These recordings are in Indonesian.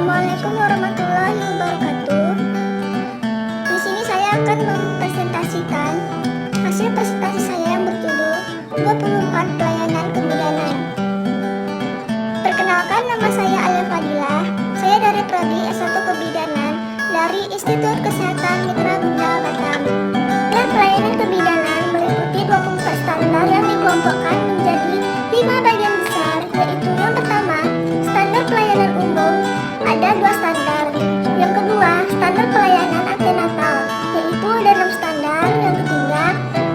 Assalamualaikum warahmatullahi wabarakatuh. Di sini saya akan mempresentasikan hasil presentasi saya yang berjudul 24 Pelayanan Kebidanan. Perkenalkan, nama saya Alia Fadilah. Saya dari Prodi S1 Kebidanan dari Institut Kesehatan Mitra Bunda Batam. Dan pelayanan kebidanan meliputi 24 standar yang dikelompokkan menjadi 5 bagian besar, yaitu yang pertama, standar pelayanan umum, ada 2 standar. Yang kedua, standar pelayanan antenatal, yaitu ada 6 standar. Yang ketiga,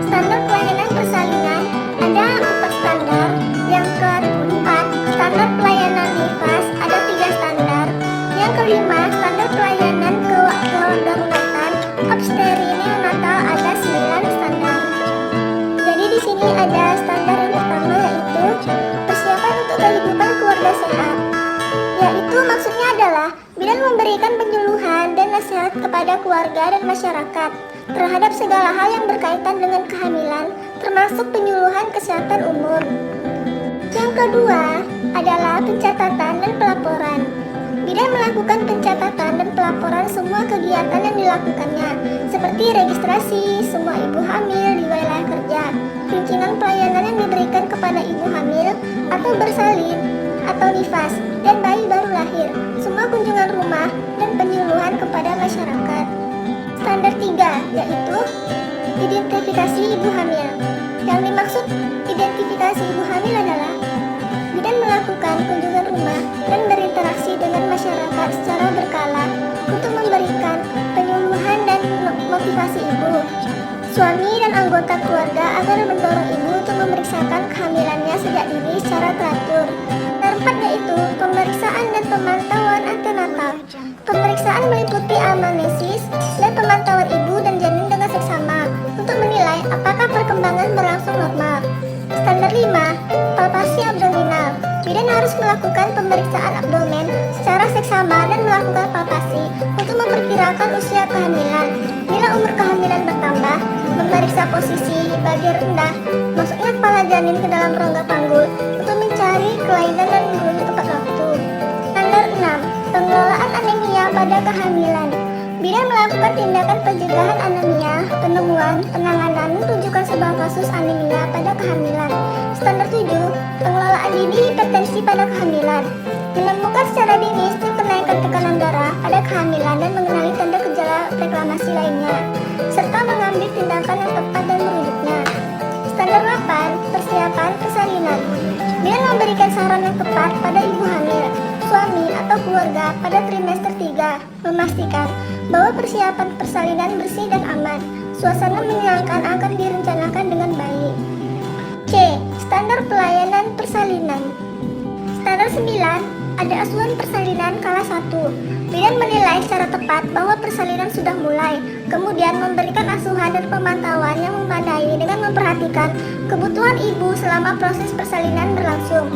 standar pelayanan persalinan, ada 4 standar. Yang keempat, standar pelayanan nifas, ada 3 standar. Yang kelima, standar pelayanan kedaruratan obstetri neonatal, ada 9 standar. Jadi di sini ada standar yang pertama, yaitu persiapan untuk kehidupan keluarga sehat. Yaitu maksudnya adalah bidan memberikan penyuluhan dan nasihat kepada keluarga dan masyarakat terhadap segala hal yang berkaitan dengan kehamilan, termasuk penyuluhan kesehatan umum. Yang kedua adalah pencatatan dan pelaporan. Bidan melakukan pencatatan dan pelaporan semua kegiatan yang dilakukannya, seperti registrasi semua ibu hamil di wilayah kerja, perincinan pelayanan yang diberikan kepada ibu hamil atau bersalin atau nifas, dan bayi baru lahir, semua kunjungan rumah, dan penyuluhan kepada masyarakat. Standar 3, yaitu identifikasi ibu hamil. Yang dimaksud identifikasi ibu hamil adalah bidan melakukan kunjungan rumah dan berinteraksi dengan masyarakat secara berkala untuk memberikan penyuluhan dan motivasi ibu, suami, dan anggota keluarga agar mendorong ibu untuk memeriksakan kehamilannya sejak dini secara teratur. Yang keempat yaitu pemeriksaan dan pemantauan antenatal. Pemeriksaan meliputi amnesis dan pemantauan ibu dan janin dengan seksama untuk menilai apakah perkembangan berlangsung normal. Standar 5, palpasi abdominal. Bidan harus melakukan pemeriksaan abdomen secara seksama dan melakukan palpasi untuk memperkirakan usia kehamilan. Bila umur kehamilan bertambah, memeriksa posisi bagian rendah, masuknya kepala janin ke dalam rongga panggul untuk mencari kelainan dan merujuk tepat waktu. Standar 6, pengelolaan anemia pada kehamilan. Bidan melakukan tindakan pencegahan anemia, penemuan, penanganan, rujukan sebuah kasus anemia pada kehamilan. Standar 7, pengelolaan dini hipertensi pada kehamilan. Menemukan secara dini kenaikan tekanan darah pada kehamilan dan mengenali tanda gejala reklamasi lainnya, serta mengambil tindakan yang tepat dan merujuknya. Standar 8, persiapan persalinan. Bidan memberikan saran yang tepat pada ibu hamil, suami, atau keluarga pada trimester 3, memastikan bahwa persiapan persalinan bersih dan aman. Suasana menyenangkan akan direncanakan dengan baik. C. Standar pelayanan persalinan. Standar 9, ada asuhan persalinan kala 1. Bidan menilai secara tepat bahwa persalinan sudah mulai, kemudian memberikan asuhan dan pemantauan yang memadai dengan memperhatikan kebutuhan ibu selama proses persalinan berlangsung.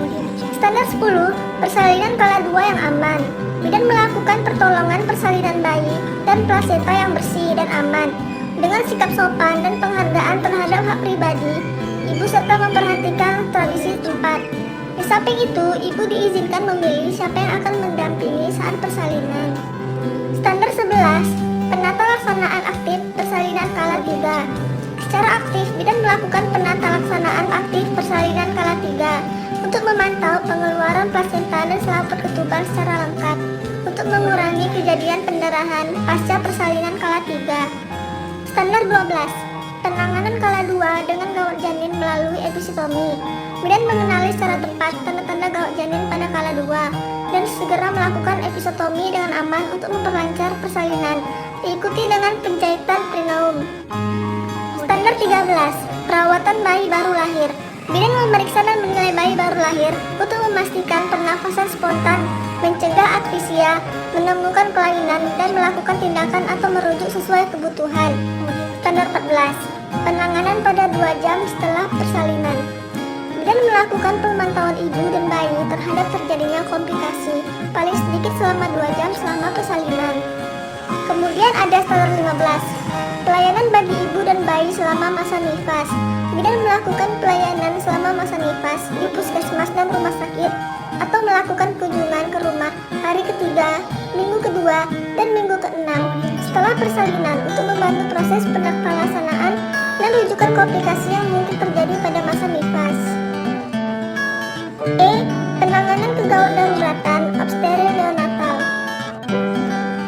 Standar 10, persalinan kala 2 yang aman. Bidan melakukan pertolongan persalinan bayi dan plasenta yang bersih dan aman dengan sikap sopan dan penghargaan terhadap hak pribadi ibu serta memperhatikan tradisi tempat. Di samping itu, ibu diizinkan memilih siapa yang akan mendampingi saat persalinan. Standar 11, penata laksanaan aktif persalinan kala 3. Secara aktif, bidan melakukan penata laksanaan aktif persalinan kala 3 untuk memantau pengeluaran plasenta dan selaput ketuban secara lengkap untuk mengurangi kejadian pendarahan pasca persalinan kala 3. Standar 12, penanganan kala 2 dengan gawat janin melalui episiotomi. Bidan mengenali secara tepat tanda-tanda gawat janin pada kala 2 dan segera melakukan episiotomi dengan aman untuk memperlancar persalinan, diikuti dengan penjahitan perineum. Standar 13, perawatan bayi baru lahir. Bidan memeriksa dan menilai bayi baru lahir untuk memastikan pernafasan spontan, mencegah asfisia, menemukan kelainan, dan melakukan tindakan atau merujuk sesuai kebutuhan. Standar 14, penanganan pada 2 jam setelah persalinan. Bidan melakukan pemantauan ibu dan bayi terhadap terjadinya komplikasi paling sedikit selama 2 jam selama persalinan. Kemudian ada standar 15, pelayanan bagi ibu dan bayi selama masa nifas. Bidan melakukan pelayanan selama masa nifas di puskesmas dan rumah sakit atau melakukan kunjungan ke rumah hari ketiga, minggu kedua, dan minggu keenam setelah persalinan untuk membantu proses pelaksanaan dan rujukan komplikasi yang mungkin terjadi pada masa nifas. E. Penanganan kegawat daruratan obstetri neonatal.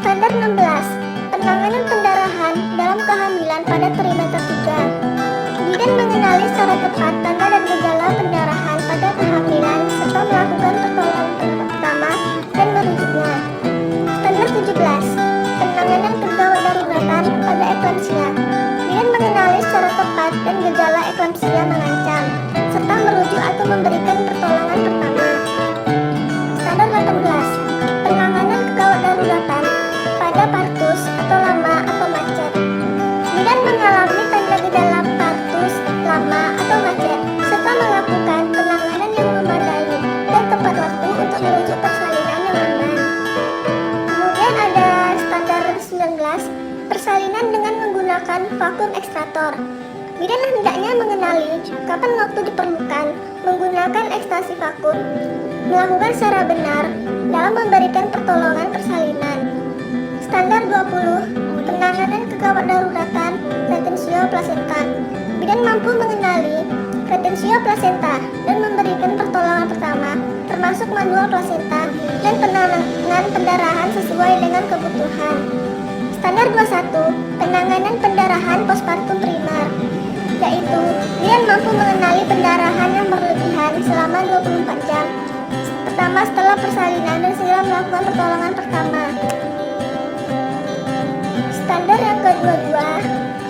Standar 16. Penanganan pendarahan dalam kehamilan pada trimester 3. Bidan mengenali secara tepat tanda dan gejala pendarahan pada kehamilan serta melakukan pertolongan pertama dan merujuknya. Standar 17. Penanganan kegawat daruratan pada eklamsia. Bidan mengenali secara tepat dan gejala eklamsia mengancam serta merujuk atau memberikan pertolongan pertama. Standar 18. Penanganan kegawat daruratan pada partus atau lama atau macet. Bidan mengalami tanda gejala partus, lama atau macet serta melakukan penanganan yang memadai dan tepat waktu untuk merujuk persalinan yang aman. Kemudian ada standar 19, persalinan dengan menggunakan vakum ekstraktor. Bidan hendaknya mengenali kapan waktu diperlukan menggunakan ekstraksi vakum, melakukan secara benar dalam memberikan pertolongan persalinan. Standar 20, penanganan kegawat daruratan retensio plasenta. Bidan mampu mengenali retensio plasenta dan memberikan pertolongan pertama, termasuk manual plasenta dan penanganan pendarahan sesuai dengan kebutuhan. Standar 21, penanganan pendarahan postpartum primer, yaitu Bidan mampu mengenali pendarahan yang berlebihan selama 24 jam pertama setelah persalinan dan segera melakukan pertolongan pertama. Standar yang ke-22,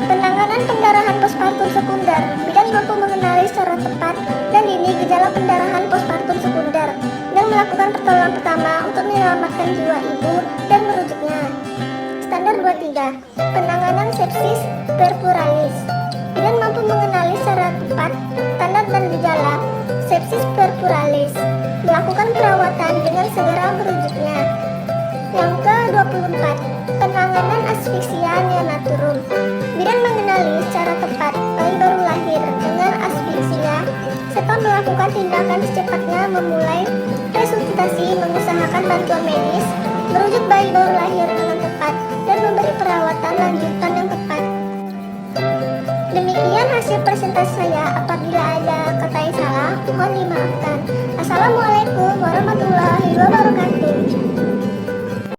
penanganan pendarahan postpartum sekunder. Bidan mampu mengenali secara tepat dan dini gejala pendarahan postpartum sekunder dan melakukan pertolongan pertama untuk menyelamatkan jiwa ibu dan merujuknya. Standar 23, penanganan sepsis puerperalis. Bidan mampu mengenali secara tepat tanda dan gejala sepsis puerperalis, melakukan perawatan dengan segera merujuknya. Yang ke-24, penanganan asfiksia neonaturum. Bidan mengenali secara tepat bayi baru lahir dengan asfiksia serta melakukan tindakan secepatnya memulai resusitasi, mengusahakan bantuan medis, merujuk bayi baru lahir dengan tepat, dan memberi perawatan lanjutan yang tepat. Demikian hasil presentasi saya. Apabila ada kata yang salah, mohon dimaafkan. Assalamualaikum warahmatullahi wabarakatuh.